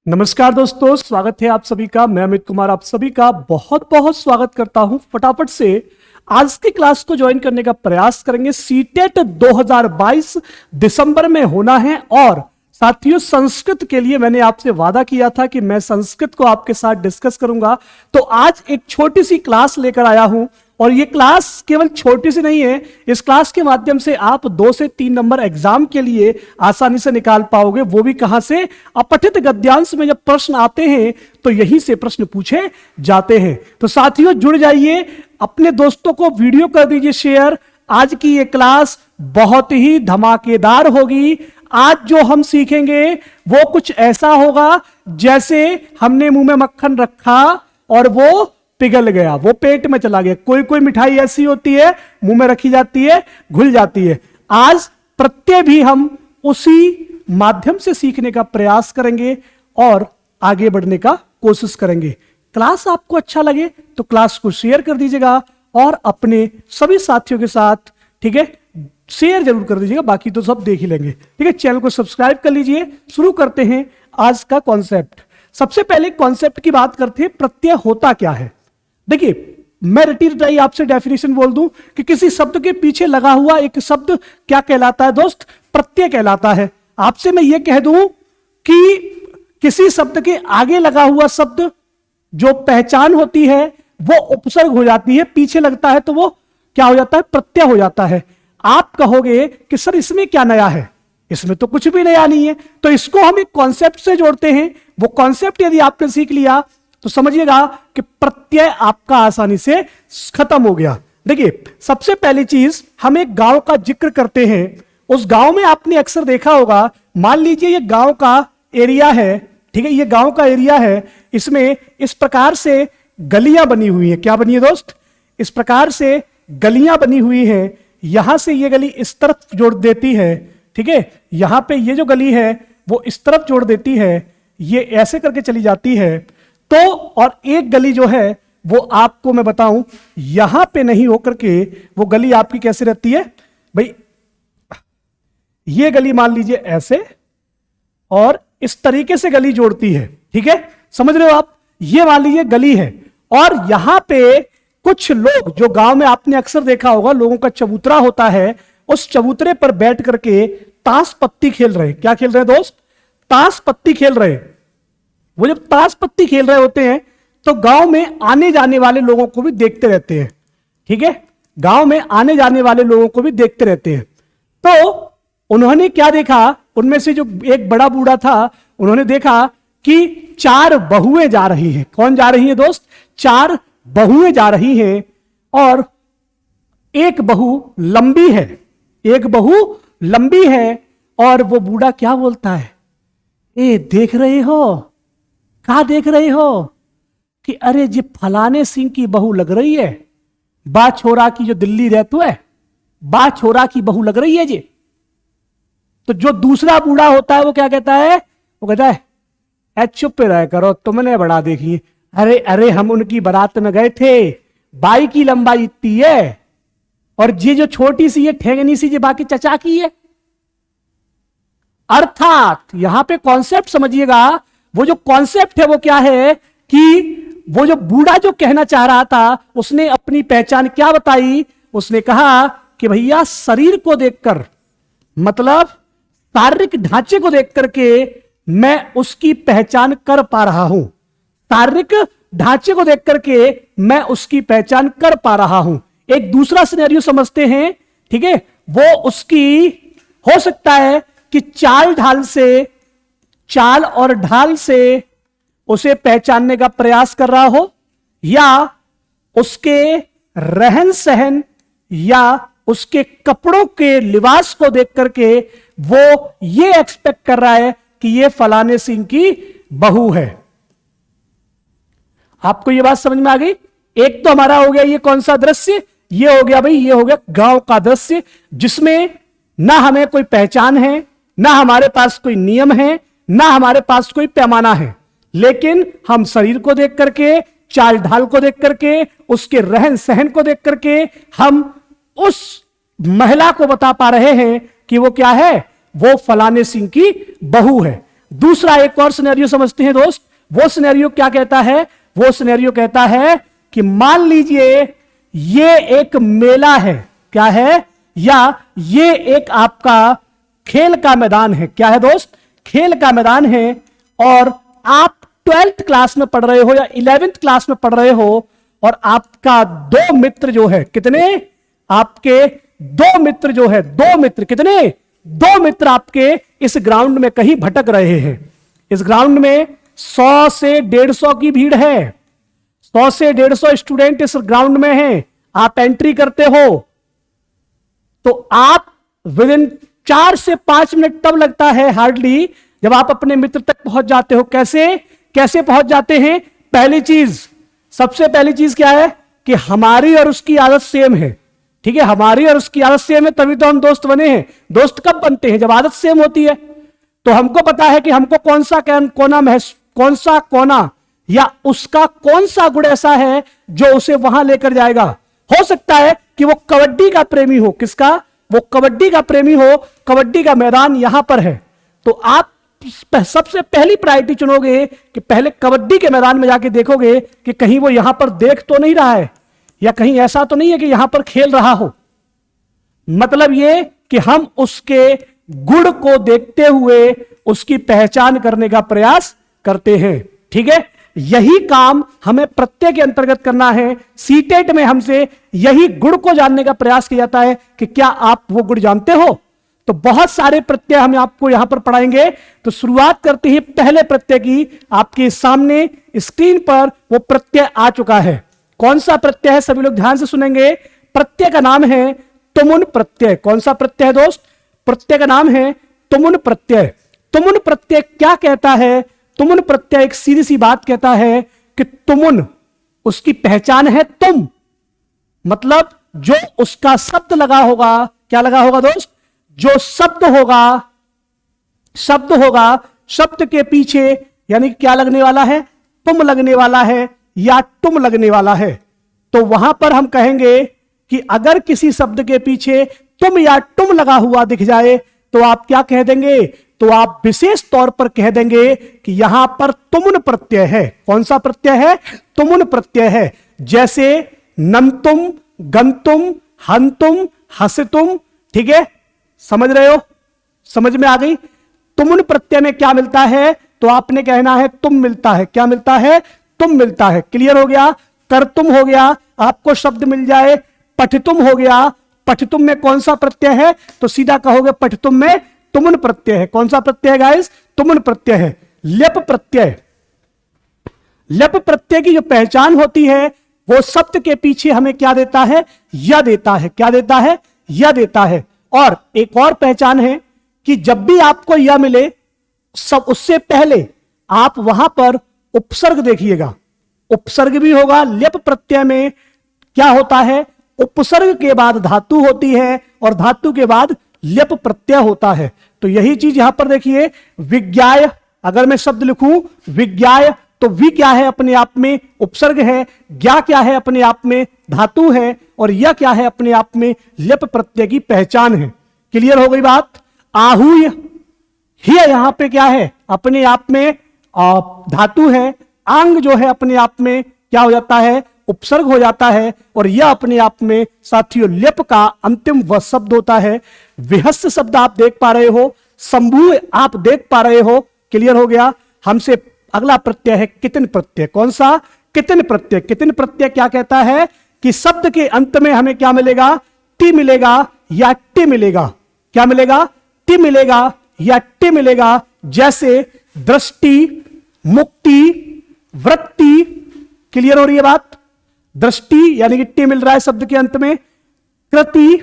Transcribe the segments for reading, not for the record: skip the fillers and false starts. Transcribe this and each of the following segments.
नमस्कार दोस्तों, स्वागत है आप सभी का। मैं अमित कुमार आप सभी का बहुत बहुत स्वागत करता हूं। फटाफट से आज की क्लास को ज्वाइन करने का प्रयास करेंगे। सीटेट 2022 दिसंबर में होना है और साथियों संस्कृत के लिए मैंने आपसे वादा किया था कि मैं संस्कृत को आपके साथ डिस्कस करूंगा। तो आज एक छोटी सी क्लास लेकर आया हूं और ये क्लास केवल छोटी सी नहीं है। इस क्लास के माध्यम से आप 2 से 3 नंबर एग्जाम के लिए आसानी से निकाल पाओगे, वो भी कहां से? अपठित गद्यांश में जब प्रश्न आते हैं तो यहीं से प्रश्न पूछे जाते हैं। तो साथियों जुड़ जाइए, अपने दोस्तों को वीडियो कर दीजिए शेयर। आज की ये क्लास बहुत ही धमाकेदार होगी। आज जो हम सीखेंगे वो कुछ ऐसा होगा जैसे हमने मुंह में मक्खन रखा और वो पिघल गया, वो पेट में चला गया। कोई कोई मिठाई ऐसी होती है मुंह में रखी जाती है, घुल जाती है। आज प्रत्यय भी हम उसी माध्यम से सीखने का प्रयास करेंगे और आगे बढ़ने का कोशिश करेंगे। क्लास आपको अच्छा लगे तो क्लास को शेयर कर दीजिएगा और अपने सभी साथियों के साथ, ठीक है, शेयर जरूर कर दीजिएगा। बाकी तो सब देख ही लेंगे, ठीक है। चैनल को सब्सक्राइब कर लीजिए। शुरू करते हैं आज का कॉन्सेप्ट। सबसे पहले कॉन्सेप्ट की बात करते हैं, प्रत्यय होता क्या है। देखिए, मैं रटी रटाई आपसे डेफिनेशन बोल दूं कि किसी शब्द के पीछे लगा हुआ एक शब्द क्या कहलाता है दोस्त? प्रत्यय कहलाता है। आपसे मैं ये कह दूं कि किसी शब्द के आगे लगा हुआ शब्द जो पहचान होती है वो उपसर्ग हो जाती है, पीछे लगता है तो वो क्या हो जाता है? प्रत्यय हो जाता है। आप कहोगे कि सर इसमें क्या नया है? इसमें तो कुछ भी नया नहीं है। तो इसको हम एक कॉन्सेप्ट से जोड़ते हैं। वो कॉन्सेप्ट यदि आपने सीख लिया तो समझिएगा कि प्रत्यय आपका आसानी से खत्म हो गया। देखिए, सबसे पहली चीज हम एक गांव का जिक्र करते हैं। उस गांव में आपने अक्सर देखा होगा, मान लीजिए ये गांव का एरिया है, ठीक है, ये गांव का एरिया है। इसमें इस प्रकार से गलियां बनी हुई हैं। क्या बनी है दोस्त? इस प्रकार से गलियां बनी हुई हैं। यहां से ये गली इस तरफ जोड़ देती है, ठीक है। यहां पे ये जो गली है वो इस तरफ जोड़ देती है, ये ऐसे करके चली जाती है। तो और एक गली जो है वो आपको मैं बताऊं, यहां पे नहीं होकर के वो गली आपकी कैसे रहती है भाई? ये गली मान लीजिए ऐसे और इस तरीके से गली जोड़ती है, ठीक है, समझ रहे हो आप? ये मान लीजिए गली है और यहां पे कुछ लोग, जो गांव में आपने अक्सर देखा होगा, लोगों का चबूतरा होता है, उस चबूतरे पर बैठ करके ताश पत्ती खेल रहे। क्या खेल रहे दोस्त? ताश पत्ती खेल रहे। वो जब ताश पत्ती खेल रहे होते हैं तो गांव में आने जाने वाले लोगों को भी देखते रहते हैं, ठीक है। गांव में आने जाने वाले लोगों को भी देखते रहते हैं। तो उन्होंने क्या देखा, उनमें से जो एक बड़ा बूढ़ा था, उन्होंने देखा कि 4 बहुएं जा रही हैं। कौन जा रही है दोस्त? 4 बहुएं जा रही हैं और एक बहू लंबी है, एक बहू लंबी है। और वो बूढ़ा क्या बोलता है? ए देख रहे हो? क्या देख रहे हो? कि अरे जी फलाने सिंह की बहू लग रही है, बा छोरा की जो दिल्ली रहती है, बा छोरा की बहू लग रही है जी। तो जो दूसरा बूढ़ा होता है वो क्या कहता है? वो कहता है ए चुप रह करो, तुमने बड़ा देखी। अरे अरे हम उनकी बारात में गए थे, बाई की लंबाई इतनी है और ये जो छोटी सी ये ठेंगनी सी ये बाकी चचा की है। अर्थात यहां पे कॉन्सेप्ट समझिएगा। वो जो कॉन्सेप्ट है वो क्या है कि वो जो बूढ़ा जो कहना चाह रहा था, उसने अपनी पहचान क्या बताई? उसने कहा कि भैया शरीर को देखकर, मतलब शारीरिक ढांचे को देख करके मैं उसकी पहचान कर पा रहा हूं। शारीरिक ढांचे को देख करके मैं उसकी पहचान कर पा रहा हूं। एक दूसरा सिनेरियो समझते हैं, ठीक है। वो उसकी हो सकता है कि चाल और ढाल से उसे पहचानने का प्रयास कर रहा हो, या उसके रहन सहन या उसके कपड़ों के लिबास को देख करके वो ये एक्सपेक्ट कर रहा है कि ये फलाने सिंह की बहू है। आपको ये बात समझ में आ गई? एक तो हमारा हो गया ये कौन सा दृश्य? ये हो गया भाई, ये हो गया गांव का दृश्य, जिसमें ना हमें कोई पहचान है, ना हमारे पास कोई नियम है, ना हमारे पास कोई पैमाना है, लेकिन हम शरीर को देख करके, चाल ढाल को देख करके, उसके रहन सहन को देख करके हम उस महिला को बता पा रहे हैं कि वो क्या है? वो फलाने सिंह की बहू है। दूसरा एक और सिनेरियो समझते हैं दोस्त। वो सिनेरियो क्या कहता है? वो सिनेरियो कहता है कि मान लीजिए ये एक मेला है, क्या है, या ये एक आपका खेल का मैदान है। क्या है दोस्त? खेल का मैदान है। और आप 12th क्लास में पढ़ रहे हो या 11th क्लास में पढ़ रहे हो, और आपका दो मित्र जो है, कितने? आपके दो मित्र जो है, दो मित्र, कितने? दो मित्र आपके इस ग्राउंड में कहीं भटक रहे हैं। इस ग्राउंड में 100 से 150 की भीड़ है। 100 से 150 स्टूडेंट इस ग्राउंड में हैं। आप एंट्री करते हो तो आप विद इन 4 से 5 मिनट तब लगता है हार्डली, जब आप अपने मित्र तक पहुंच जाते हो। कैसे पहुंच जाते हैं? पहली चीज, सबसे पहली चीज क्या है कि हमारी और उसकी आदत सेम है। ठीक है, हमारी और उसकी आदत सेम है, तभी तो हम दोस्त बने हैं। दोस्त कब बनते हैं? जब आदत सेम होती है। तो हमको पता है कि हमको कौन सा कोना या उसका कौन सा गुण ऐसा है जो उसे वहां लेकर जाएगा। हो सकता है कि वो कबड्डी का प्रेमी हो। किसका? वो कबड्डी का प्रेमी हो। कबड्डी का मैदान यहां पर है, तो आप सबसे पहली प्रायोरिटी चुनोगे कि पहले कबड्डी के मैदान में जाके देखोगे कि कहीं वो यहां पर देख तो नहीं रहा है, या कहीं ऐसा तो नहीं है कि यहां पर खेल रहा हो। मतलब ये कि हम उसके गुण को देखते हुए उसकी पहचान करने का प्रयास करते हैं। ठीक है, यही काम हमें प्रत्यय के अंतर्गत करना है। सीटेट में हमसे यही गुण को जानने का प्रयास किया जाता है कि क्या आप वो गुण जानते हो। तो बहुत सारे प्रत्यय हम आपको यहां पर पढ़ाएंगे। तो शुरुआत करते हैं पहले प्रत्यय की। आपके सामने स्क्रीन पर वो प्रत्यय आ चुका है। कौन सा प्रत्यय है? सभी लोग ध्यान से सुनेंगे। प्रत्यय का नाम है तुमुन प्रत्यय। कौन सा प्रत्यय है दोस्त? प्रत्यय का नाम है तुमुन प्रत्यय। तुमुन प्रत्यय क्या कहता है? तुमुन प्रत्यय एक सीधी सी बात कहता है कि तुमुन, उसकी पहचान है तुम, मतलब जो उसका शब्द लगा होगा। क्या लगा होगा दोस्त? जो शब्द होगा, शब्द के पीछे यानी क्या लगने वाला है? तुम लगने वाला है या तुम लगने वाला है। तो वहां पर हम कहेंगे कि अगर किसी शब्द के पीछे तुम या तुम लगा हुआ दिख जाए तो आप क्या कह देंगे? तो आप विशेष तौर पर कह देंगे कि यहां पर तुमुन प्रत्यय है। कौन सा प्रत्यय है? तुमुन प्रत्यय है। जैसे नंतुम, गंतुम, हंतुम, हसितुम। ठीक है, समझ रहे हो? समझ में आ गई? तुमुन प्रत्यय में क्या मिलता है? तो आपने कहना है तुम मिलता है। क्या मिलता है? तुम मिलता है। क्लियर हो गया? कर्तुम हो गया, आपको शब्द मिल जाए। पठितुम हो गया, पठितुम में कौन सा प्रत्यय है? तो सीधा कहोगे पठितुम में तुमुन प्रत्यय है। कौन सा प्रत्यय है गाइस? तुमुन प्रत्यय है। ल्यप प्रत्यय, ल्यप प्रत्यय की जो पहचान होती है वो शब्द के पीछे हमें क्या देता है? या देता है। क्या देता है? या देता है। और एक और पहचान है कि जब भी आपको यह मिले, सब उससे पहले आप वहां पर उपसर्ग देखिएगा। उपसर्ग भी होगा। ल्यप प्रत्यय में क्या होता है? उपसर्ग के बाद धातु होती है और धातु के बाद ल्यप प्रत्यय होता है। तो यही चीज यहां पर देखिए। विज्ञाय, अगर मैं शब्द लिखूं विज्ञाय, तो वि क्या है? अपने आप में उपसर्ग है। ज्ञा क्या है? अपने आप में धातु है। और यह क्या है? अपने आप में ल्यप प्रत्यय की पहचान है। क्लियर हो गई बात? आहूय, ही यहां पे क्या है? अपने आप में धातु है। आंग जो है अपने आप में क्या हो जाता है? उपसर्ग हो जाता है। और यह अपने आप में साथियों ल्यप का अंतिम वह शब्द होता है। विहस्य शब्द आप देख पा रहे हो, संभू आप देख पा रहे हो। क्लियर हो गया? हमसे अगला प्रत्यय है कितिन प्रत्यय। कौन सा? कितिन प्रत्यय। कितिन प्रत्यय क्या कहता है कि शब्द के अंत में हमें क्या मिलेगा? टी मिलेगा या टी मिलेगा। क्या मिलेगा? टी मिलेगा या टी मिलेगा। जैसे दृष्टि, मुक्ति, वृत्ति। क्लियर हो रही है बात? दृष्टि यानी कि टी मिल रहा है शब्द के अंत में। कृति,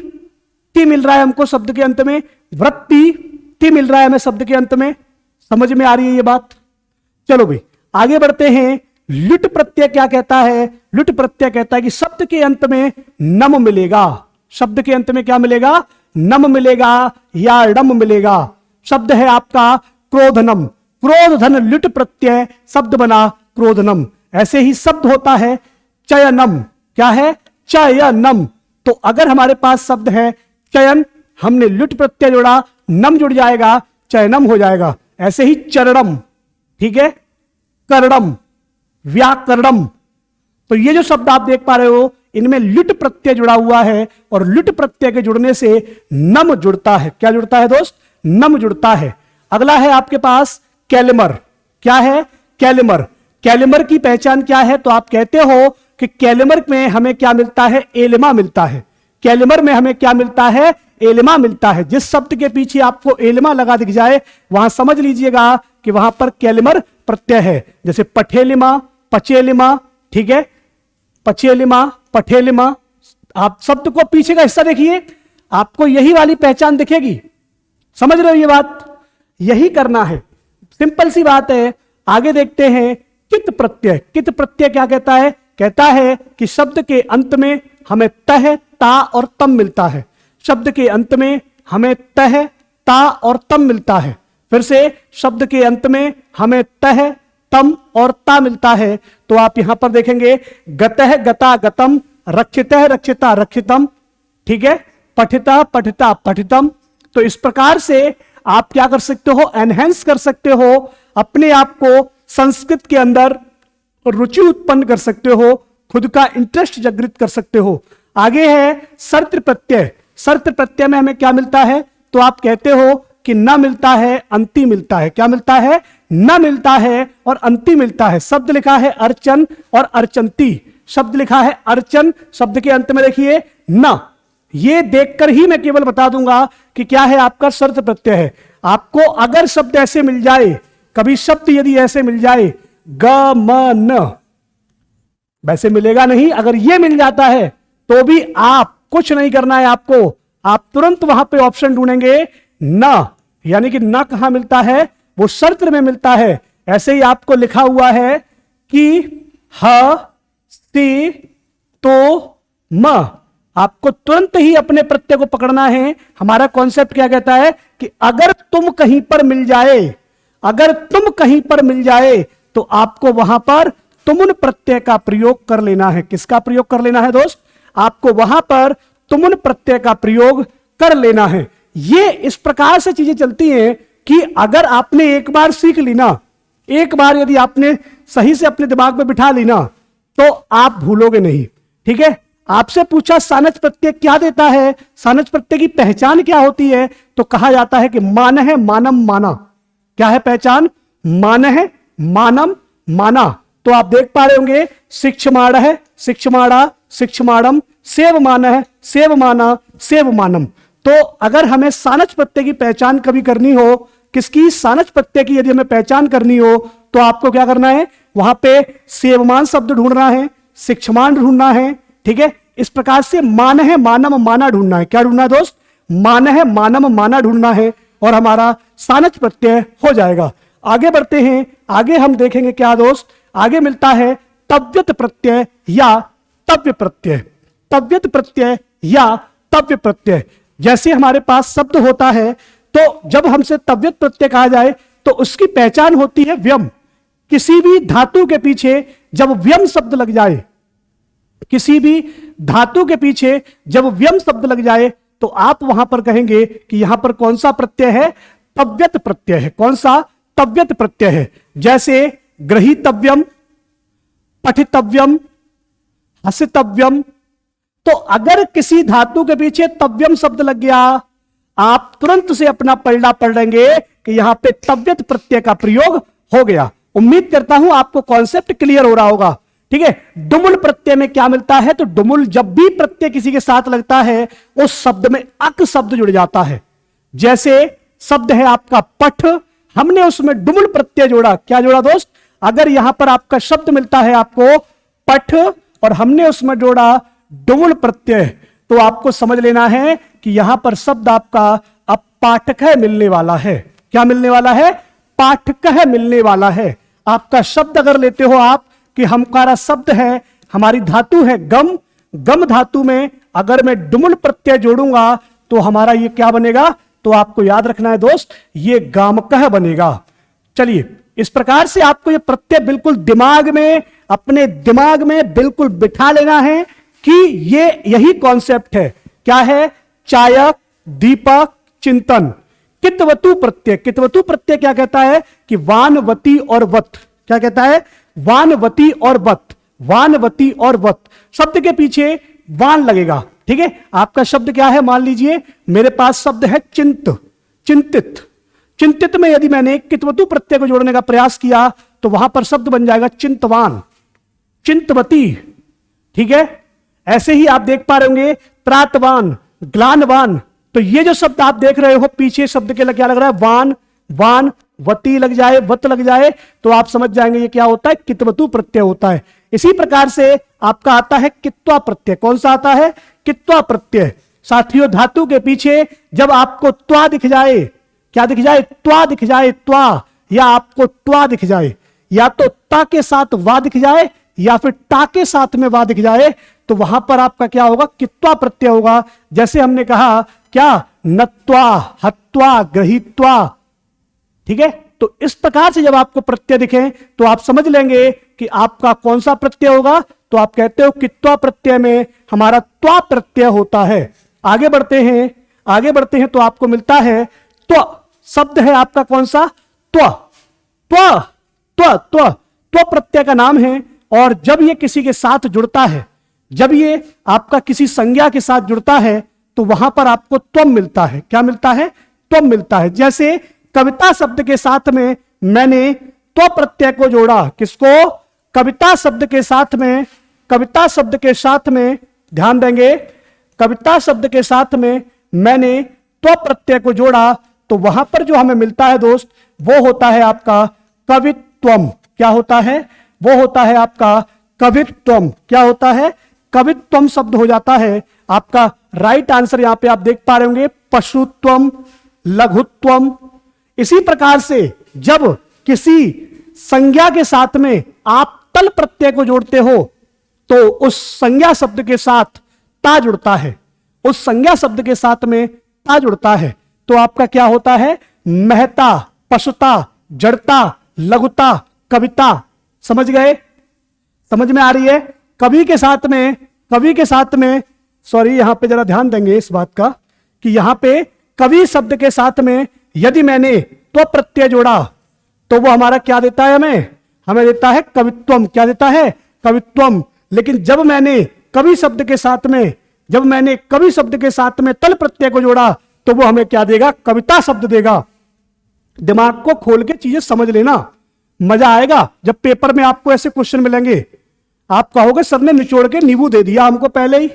टी मिल रहा है हमको शब्द के अंत में। वृत्ति, टी मिल रहा है हमें शब्द के अंत में। समझ में आ रही है ये बात? चलो भाई आगे बढ़ते हैं। लुट प्रत्यय क्या कहता है? लुट प्रत्यय कहता है कि शब्द के अंत में नम मिलेगा। शब्द के अंत में क्या मिलेगा? नम मिलेगा या डम मिलेगा। शब्द है आपका क्रोधनम। क्रोधधन लुट प्रत्यय शब्द बना क्रोधनम। ऐसे ही शब्द होता है चयनम। क्या है? चयनम। तो अगर हमारे पास शब्द है चयन, हमने लुट प्रत्यय जोड़ा, नम जुड़ जाएगा, चयनम हो जाएगा। ऐसे ही चरणम, ठीक है, कर्णम, व्याकरणम। तो ये जो शब्द आप देख पा रहे हो इनमें लुट प्रत्यय जुड़ा हुआ है और लुट प्रत्यय के जुड़ने से नम जुड़ता है। क्या जुड़ता है दोस्त? नम जुड़ता है। अगला है आपके पास कैलिमर। क्या है? कैलिमर। कैलिमर की पहचान क्या है? तो आप कहते हो कि कैलिमर में हमें क्या मिलता है? एलिमा मिलता है। कैलिमर में हमें क्या मिलता है? एलिमा मिलता है। जिस शब्द के पीछे आपको एलिमा लगा दिख जाए वहां समझ लीजिएगा कि वहां पर कैलिमर प्रत्यय है। जैसे पठेलिमा, पचेलिमा, ठीक है, पचेलिमा, पठेलिमा। आप शब्द को पीछे का हिस्सा देखिए, आपको यही वाली पहचान दिखेगी। समझ रहे हो ये बात? यही करना है, सिंपल सी बात है। आगे देखते हैं कित प्रत्यय। कित प्रत्यय क्या कहता है? कहता है कि शब्द के अंत में हमें तह, ता और तम मिलता है। शब्द के अंत में हमें तह, ता और तम मिलता है। फिर से शब्द के अंत में हमें तह, तम और ता मिलता है। तो आप यहां पर देखेंगे गतः, गता, गतम, रक्षितः, रक्षिता, रक्षितम, ठीक है, पठिता, पठिता, पठितम। तो इस प्रकार से आप क्या कर सकते हो? एनहेंस कर सकते हो, अपने आप को संस्कृत के अंदर रुचि उत्पन्न कर सकते हो, खुद का इंटरेस्ट जागृत कर सकते हो। आगे है शर्त प्रत्यय। शर्त प्रत्यय में हमें क्या मिलता है? तो आप कहते हो कि न मिलता है, अंति मिलता है। क्या मिलता है? न मिलता है और अंति मिलता है। शब्द लिखा है अर्चन और अर्चंती। शब्द लिखा है अर्चन, शब्द के अंत में देखिए न। ये देखकर ही मैं केवल बता दूंगा कि क्या है आपका शर्त प्रत्यय है। आपको अगर शब्द ऐसे मिल जाए, कभी शब्द यदि ऐसे मिल जाए ग म न, वैसे मिलेगा नहीं, अगर ये मिल जाता है तो भी आप कुछ नहीं करना है आपको, आप तुरंत वहां पे ऑप्शन ढूंढेंगे न। यानी कि न कहां मिलता है? वो शर्त में मिलता है। ऐसे ही आपको लिखा हुआ है कि ह, सी, तो, म। आपको तुरंत ही अपने प्रत्यय को पकड़ना है। हमारा कॉन्सेप्ट क्या कहता है कि अगर तुम कहीं पर मिल जाए, अगर तुम कहीं पर मिल जाए तो आपको वहां पर तुमुन प्रत्यय का प्रयोग कर लेना है। किसका प्रयोग कर लेना है दोस्त? आपको वहां पर तुमुन प्रत्यय का प्रयोग कर लेना है। ये इस प्रकार से चीजें चलती हैं कि अगर आपने एक बार सीख ली ना, एक बार यदि आपने सही से अपने दिमाग में बिठा ली ना, तो आप भूलोगे नहीं। ठीक है, आपसे पूछा सानच प्रत्यय क्या देता है, सानच प्रत्यय की पहचान क्या होती है, तो कहा जाता है कि मान है, मानम, माना। क्या है पहचान? मान है, मानम, माना। तो आप देख पा रहे होंगे शिक्षमाण है, शिक्षमाणा, शिक्षमाणम, सेवमान है, सेवमाना, सेवमानम। तो अगर हमें सानच प्रत्यय की पहचान कभी करनी हो, किसकी? सानच प्रत्यय की यदि हमें पहचान करनी हो, तो आपको क्या करना है? वहां पे सेवमान शब्द ढूंढना है, शिक्षमान ढूंढना है। ठीक है, इस प्रकार से मान है, मानम, माना ढूंढना है। क्या ढूंढना है दोस्त? मान है, मानम, माना ढूंढना है और हमारा सानच प्रत्यय हो जाएगा। आगे बढ़ते हैं, आगे हम देखेंगे क्या दोस्त, आगे मिलता है तव्यत प्रत्यय या तव्य प्रत्यय। तव्यत प्रत्यय या तव्य प्रत्यय। जैसे हमारे पास शब्द होता है, तो जब हमसे तव्यत प्रत्यय कहा जाए तो उसकी पहचान होती है व्यम। किसी भी धातु के पीछे जब व्यम शब्द लग जाए, किसी भी धातु के पीछे जब व्यम शब्द लग जाए, तो आप वहां पर कहेंगे कि यहां पर कौन सा प्रत्यय है? तव्यत प्रत्यय है। कौन सा? तव्यत प्रत्यय है। जैसे ग्रहीतव्यम, पठितव्यम, हसितव्यम। तो अगर किसी धातु के पीछे तव्यम शब्द लग गया, आप तुरंत से अपना पलड़ा पढ़ लेंगे कि यहां पे तव्यत प्रत्यय का प्रयोग हो गया। उम्मीद करता हूं आपको कॉन्सेप्ट क्लियर हो रहा होगा। ठीक है, डुमुल प्रत्यय में क्या मिलता है? तो डुमुल जब भी प्रत्यय किसी के साथ लगता है, उस शब्द में अक शब्द जुड़ जाता है। जैसे शब्द है आपका पठ, हमने उसमें डुमुल प्रत्यय जोड़ा। क्या जोड़ा दोस्त? अगर यहां पर आपका शब्द मिलता है आपको पठ और हमने उसमें जोड़ा डुमुल प्रत्यय, तो आपको समझ लेना है कि यहां पर शब्द आपका अब पाठक है मिलने वाला है। क्या मिलने वाला है? पाठक है मिलने वाला है। आपका शब्द अगर लेते हो आप कि हमारा शब्द है, हमारी धातु है गम, गम धातु में अगर मैं डुमुल प्रत्यय जोड़ूंगा तो हमारा ये क्या बनेगा? तो आपको याद रखना है दोस्त, ये गामकह बनेगा। चलिए, इस प्रकार से आपको ये प्रत्यय बिल्कुल दिमाग में, अपने दिमाग में बिल्कुल बिठा लेना है कि ये यही कॉन्सेप्ट है। क्या है? चायक, दीपक, चिंतन। कितवतु प्रत्यय, कितवतु प्रत्यय क्या कहता है कि वानवती और वत, क्या कहता है, वानवती और वत, वानवती और वत, शब्द के पीछे वान लगेगा। ठीक है, आपका शब्द क्या है, मान लीजिए मेरे पास शब्द है चिंत, चिंतित, चिंतित में यदि मैंने कितवतु प्रत्यय को जोड़ने का प्रयास किया तो वहां पर शब्द बन जाएगा चिंतवान, चिंतवती। ठीक है, ऐसे ही आप देख पा रहे होंगे त्रातवान, ग्लानवान, तो ये जो शब्द आप देख रहे हो पीछे शब्द के क्या लग रहा है, वान, वान, वती लग जाए, वत लग जाए, तो आप समझ जाएंगे ये क्या होता है, कितवतु प्रत्यय होता है। इसी प्रकार से आपका आता है कित्वा प्रत्यय। कौन सा आता है, कित्वा प्रत्यय। साथियों, धातु के पीछे जब आपको त्वा दिख जाए, क्या दिख जाए, त्वा दिख जाए, त्वा, या आपको ट्वा दिख जाए, या तो ता के साथ वा दिख जाए या फिर टा के साथ में वा दिख जाए, तो वहां पर आपका क्या होगा, कित्वा प्रत्यय होगा। जैसे हमने कहा क्या, नत्वा, हत्वा, ग्रहीत्वा। ठीक है, तो इस प्रकार से जब आपको प्रत्यय दिखे तो आप समझ लेंगे कि आपका कौन सा प्रत्यय होगा, तो आप कहते हो कित्वा प्रत्यय में हमारा त्वा प्रत्यय होता है। आगे बढ़ते हैं, आगे बढ़ते हैं तो आपको मिलता है त्व, शब्द है आपका कौन सा, त्व, त्व, त्व, त्व, त्व प्रत्यय का नाम है। और जब ये किसी के साथ जुड़ता है, जब ये आपका किसी संज्ञा के साथ जुड़ता है तो वहां पर आपको त्वम मिलता है। क्या मिलता है, त्वम मिलता है। जैसे कविता शब्द के साथ में मैंने त्व प्रत्यय को जोड़ा, किसको, कविता शब्द के साथ में, कविता शब्द के साथ में, ध्यान देंगे, कविता शब्द के साथ में मैंने त्व प्रत्यय को जोड़ा, तो वहां पर जो हमें मिलता है दोस्त, वो होता है आपका कवित्वम। क्या होता है, वो होता है आपका कवित्वम। क्या होता है, कवित्वम शब्द हो जाता है आपका। राइट आंसर यहां पे आप देख पा रहे होंगे, पशुत्वम, लघुत्वम। इसी प्रकार से जब किसी संज्ञा के साथ में आप तल प्रत्यय को जोड़ते हो तो उस संज्ञा शब्द के साथ ता जुड़ता है, उस संज्ञा शब्द के साथ में ता जुड़ता है, तो आपका क्या होता है, महता, पशुता, जड़ता, लघुता, कविता। समझ गए, समझ में आ रही है। कवि के साथ में, कवि के साथ में, सॉरी यहां पे जरा ध्यान देंगे इस बात का कि यहां पे कवि शब्द के साथ में यदि मैंने तो प्रत्यय जोड़ा तो वो हमारा क्या देता है, हमें देता है कवित्वम। क्या देता है, कवित्वम। लेकिन जब मैंने कवि शब्द के साथ में, जब मैंने कवि शब्द के साथ में तल प्रत्यय को जोड़ा तो वो हमें क्या देगा, कविता शब्द देगा। दिमाग को खोल के चीजें समझ लेना, मजा आएगा जब पेपर में आपको ऐसे क्वेश्चन मिलेंगे। आप कहोगे सर ने निचोड़ के नींबू दे दिया हमको पहले ही।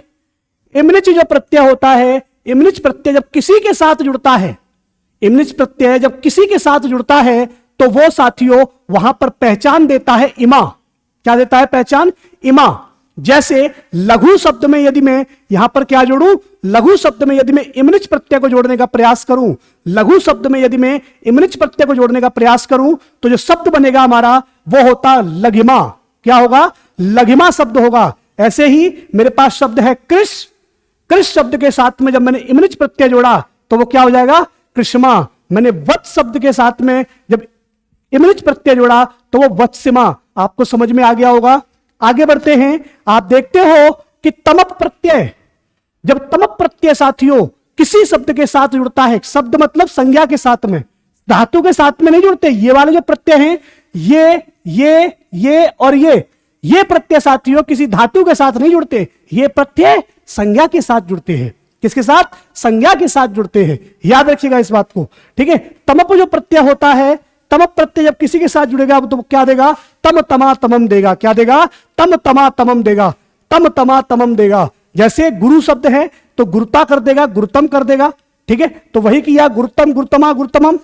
इमनिच जो प्रत्यय होता है, इमनिच प्रत्यय जब किसी के साथ जुड़ता है, इमनिच प्रत्यय जब किसी के साथ जुड़ता है तो वो साथियों वहां पर पहचान देता है इमा। क्या देता है, पहचान, इमा। जैसे लघु शब्द में यदि मैं यहां पर क्या जोड़ूं, लघु शब्द में यदि मैं इमनिच प्रत्यय को जोड़ने का प्रयास करूं, लघु शब्द में यदि मैं इमनिच प्रत्यय को जोड़ने का प्रयास करूं तो जो शब्द बनेगा हमारा वो होता लघिमा। क्या होगा, लघिमा शब्द होगा। ऐसे ही मेरे पास शब्द है कृष, कृष शब्द के साथ में जब मैंने इमनिच प्रत्यय जोड़ा तो वो क्या हो जाएगा, कृष्मा। मैंने वत्स शब्द के साथ में जब इमनिच प्रत्यय जोड़ा तो वो वत्सिमा। आपको समझ में आ गया होगा। आगे बढ़ते हैं, आप देखते हो कि तमप प्रत्यय, जब तमप प्रत्यय साथियों किसी शब्द के साथ जुड़ता है, शब्द मतलब संज्ञा के साथ में, धातु के साथ में नहीं जुड़ते। ये वाले जो प्रत्यय हैं, ये और ये प्रत्यय साथियों किसी धातु के साथ नहीं जुड़ते, ये प्रत्यय संज्ञा के साथ जुड़ते हैं। किसके साथ, संज्ञा के साथ जुड़ते हैं। याद रखिएगा इस बात को, ठीक है। तमप जो प्रत्यय होता है, तमप प्रत्यय जब किसी के साथ जुड़ेगा तो क्या देगा, तम तमा तमम देगा। क्या देगा, तम तमा तमम देगा, तम तमा तमम देगा। जैसे गुरु शब्द है तो गुरुता कर देगा, गुरुतम कर देगा, ठीक है। तो वही किया, गुरुतम, गुरुतमा, गुरुतमम,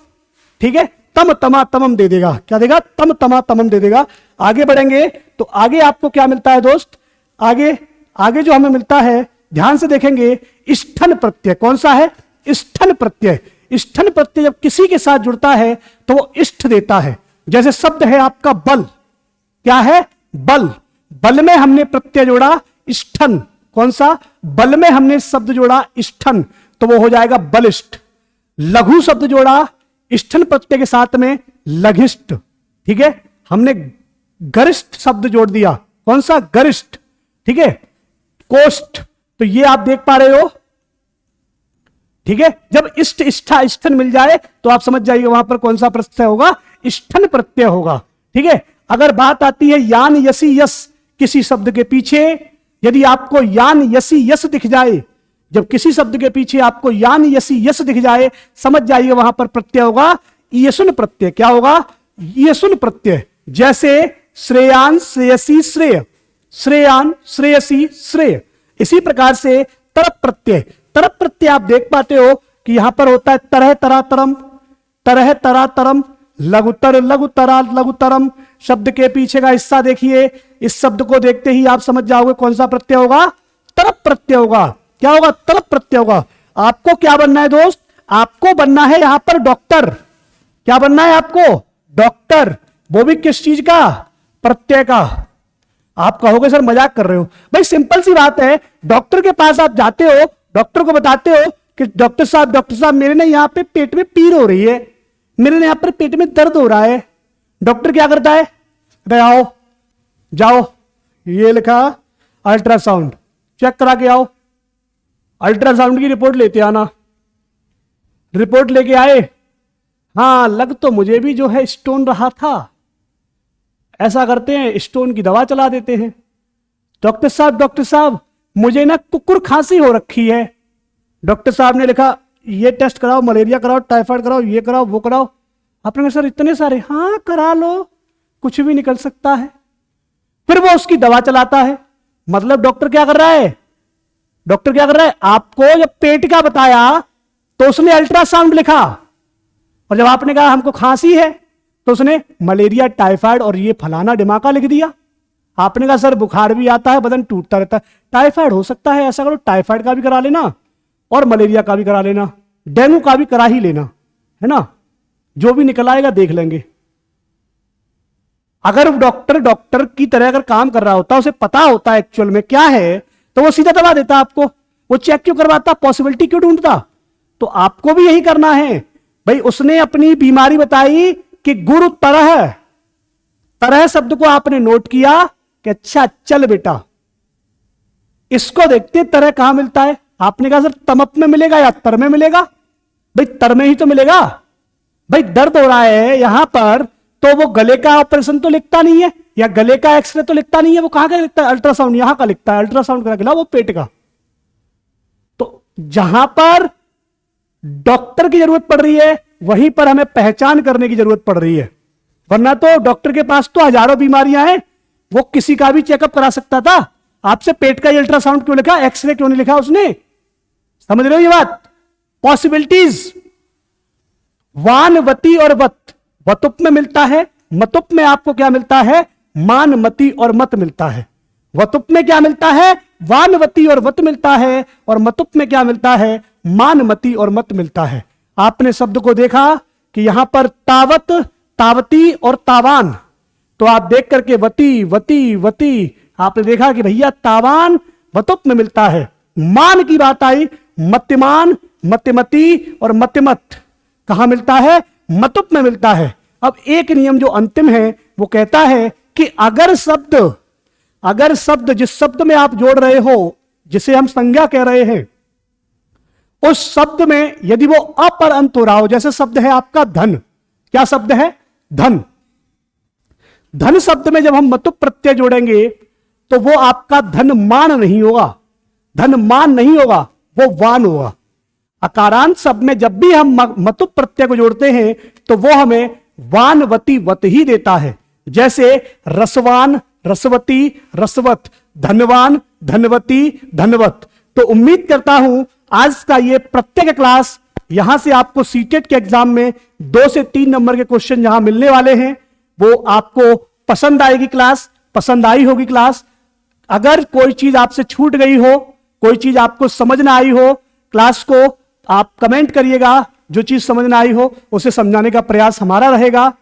ठीक है। तम तमा तमम दे देगा। क्या देगा, तम तमा तमम दे देगा। आगे बढ़ेंगे तो आगे आपको क्या मिलता है दोस्त, आगे जो हमें मिलता है, ध्यान से देखेंगे, स्थन प्रत्यय। कौन सा है, स्थन प्रत्यय। स्थन प्रत्यय जब किसी के साथ जुड़ता है तो वो इष्ट देता है। जैसे शब्द है आपका बल। क्या है, बल। बल में हमने प्रत्यय जोड़ा स्थन। कौन सा, बल में हमने शब्द जोड़ा स्थन, तो वो हो जाएगा बलिष्ठ। लघु शब्द जोड़ा स्थन प्रत्यय के साथ में, लघिष्ठ, ठीक है। हमने गरिष्ठ शब्द जोड़ दिया। कौन सा, गरिष्ठ, ठीक है। कोष्ठ, तो ये आप देख पा रहे हो, ठीक है, जब इष्ट इष्ठा स्थन मिल जाए तो आप समझ जाइए वहां पर कौन सा प्रत्यय होगा, स्थन प्रत्यय होगा। ठीक है, अगर बात आती है यान यसी यस, किसी शब्द के पीछे यदि आपको यान यसी यस दिख जाए, जब किसी शब्द के पीछे आपको यान यसी यस दिख जाए, समझ जाइए वहां पर प्रत्यय होगा ईयसुन प्रत्यय। क्या होगा, ईयसुन प्रत्यय। जैसे श्रेयान श्रेयसी श्रेय, श्रेयान श्रेयसी श्रेय। इसी प्रकार से तरप प्रत्यय, तरप प्रत्यय आप देख पाते हो कि यहां पर होता है तरह तरा तरम, तरह तरा तरम, लघुतर लघुतरा लघुतरम। शब्द के पीछे का हिस्सा देखिए, इस शब्द को देखते ही आप समझ जाओगे कौन सा प्रत्यय होगा, तरप प्रत्यय होगा। क्या होगा, तरप प्रत्यय होगा। आपको क्या बनना है दोस्त, आपको बनना है यहां पर डॉक्टर। क्या बनना है आपको, डॉक्टर। वो भी किस चीज का, प्रत्यय का। आप कहोगे सर मजाक कर रहे हो, भाई सिंपल सी बात है, डॉक्टर के पास आप जाते हो, डॉक्टर को बताते हो कि डॉक्टर साहब मेरे ना यहाँ पे पेट में पीड़ हो रही है, मेरे यहाँ पर पेट में दर्द हो रहा है। डॉक्टर क्या करता है, आओ जाओ, ये लिखा अल्ट्रासाउंड, चेक करा के आओ, अल्ट्रासाउंड की रिपोर्ट लेते आना। रिपोर्ट लेके आए, हाँ लग तो मुझे भी जो है स्टोन रहा था। ऐसा करते हैं, स्टोन की दवा चला देते हैं। डॉक्टर साहब मुझे ना कुकुर खांसी हो रखी है। डॉक्टर साहब ने लिखा ये टेस्ट कराओ, मलेरिया कराओ, टाइफाइड कराओ, ये कराओ वो कराओ। आपने कहा सर इतने सारे, हाँ करा लो, कुछ भी निकल सकता है। फिर वो उसकी दवा चलाता है। मतलब डॉक्टर क्या कर रहा है, डॉक्टर क्या कर रहा है, आपको जब पेट का बताया तो उसने अल्ट्रासाउंड लिखा, और जब आपने कहा हमको खांसी है तो उसने मलेरिया, टाइफाइड और ये फलाना डिमाका लिख दिया। आपने कहा सर बुखार भी आता है, बदन टूटता रहता है, टाइफाइड हो सकता है, ऐसा करो टाइफाइड का भी करा लेना और मलेरिया का भी करा लेना, डेंगू का भी करा ही लेना, है ना, जो भी निकल आएगा देख लेंगे। अगर डॉक्टर की तरह अगर काम कर रहा होता, उसे पता होता एक्चुअल में क्या है, तो वो सीधा दवा देता आपको। वो चेक क्यों करवाता, पॉसिबिलिटी क्यों ढूंढता। तो आपको भी यही करना है भाई। उसने अपनी बीमारी बताई कि गुरु तरह, तरह शब्द को आपने नोट किया कि अच्छा चल बेटा इसको देखते तरह कहां मिलता है। आपने कहा सर तमप में मिलेगा या तर में मिलेगा, भाई तर में ही तो मिलेगा। भाई दर्द हो रहा है यहां पर, तो वो गले का ऑपरेशन तो लिखता नहीं है, या गले का एक्सरे तो लिखता नहीं है, वो कहां का लिखता है, अल्ट्रासाउंड यहां का लिखता है, अल्ट्रासाउंड करा के लाओ वो पेट का। तो जहां पर डॉक्टर की जरूरत पड़ रही है वहीं पर हमें पहचान करने की जरूरत पड़ रही है। वरना तो डॉक्टर के पास तो हजारों बीमारियां हैं, वो किसी का भी चेकअप करा सकता था। आपसे पेट का अल्ट्रासाउंड क्यों लिखा, एक्सरे क्यों नहीं लिखा उसने। समझ रहे हो ये बात, पॉसिबिलिटीज। वानवती और वत, वतुप में मिलता है, मतुप में आपको क्या मिलता है, मानमती और मत मिलता है। वतुप में क्या मिलता है, वानवती और वत मिलता है, और मतुप में क्या मिलता है, मानमती और मत मिलता है। आपने शब्द को देखा कि यहां पर तावत, तावती और तावान, तो आप देख करके वती वती वती, आपने देखा कि भैया तावान वतुप में मिलता है। मान की बात आई, मतिमान, मतिमती और मतिमत कहां मिलता है, मतुप में मिलता है। अब एक नियम जो अंतिम है वो कहता है कि अगर शब्द जिस शब्द में आप जोड़ रहे हो, जिसे हम संज्ञा कह रहे हैं, उस शब्द में यदि वो अ पर अंत हो रहा हो, जैसे शब्द है आपका धन, क्या शब्द है, धन। धन शब्द में जब हम मतुप प्रत्यय जोड़ेंगे तो वो आपका धन मान नहीं होगा, धन मान नहीं होगा, वो वान होगा। अकारांत शब्द में जब भी हम मतुप प्रत्यय को जोड़ते हैं तो वो हमें वानवती वत ही देता है। जैसे रसवान, रसवती, रसवत, धनवान, धनवती, धनवत। तो उम्मीद करता हूं आज का ये प्रत्येक क्लास, यहां से आपको सीटेट के एग्जाम में 2 से 3 नंबर के क्वेश्चन जहां मिलने वाले हैं, वो आपको पसंद आएगी क्लास, पसंद आई होगी क्लास। अगर कोई चीज आपसे छूट गई हो, कोई चीज आपको समझ ना आई हो, क्लास को आप कमेंट करिएगा, जो चीज समझ ना आई हो उसे समझाने का प्रयास हमारा रहेगा।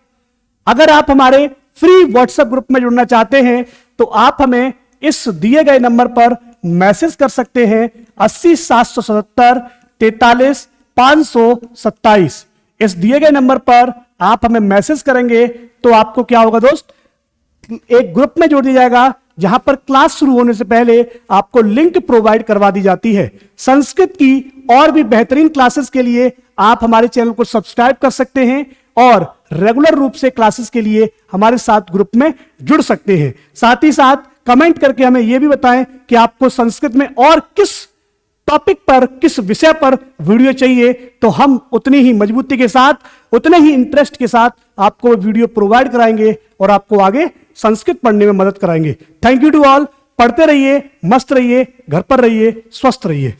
अगर आप हमारे फ्री व्हाट्सएप ग्रुप में जुड़ना चाहते हैं तो आप हमें इस दिए गए नंबर पर मैसेज कर सकते हैं, 80 777 43 527। इस दिए गए नंबर पर आप हमें मैसेज करेंगे तो आपको क्या होगा दोस्त, एक ग्रुप में जोड़ दिया जाएगा जहां पर क्लास शुरू होने से पहले आपको लिंक प्रोवाइड करवा दी जाती है। संस्कृत की और भी बेहतरीन क्लासेस के लिए आप हमारे चैनल को सब्सक्राइब कर सकते हैं और रेगुलर रूप से क्लासेस के लिए हमारे साथ ग्रुप में जुड़ सकते हैं। साथ ही साथ कमेंट करके हमें यह भी बताएं कि आपको संस्कृत में और किस टॉपिक पर, किस विषय पर वीडियो चाहिए, तो हम उतनी ही मजबूती के साथ, उतने ही इंटरेस्ट के साथ आपको वीडियो प्रोवाइड कराएंगे और आपको आगे संस्कृत पढ़ने में मदद कराएंगे। Thank you to all. पढ़ते रहिए, मस्त रहिए, घर पर रहिए, स्वस्थ रहिए।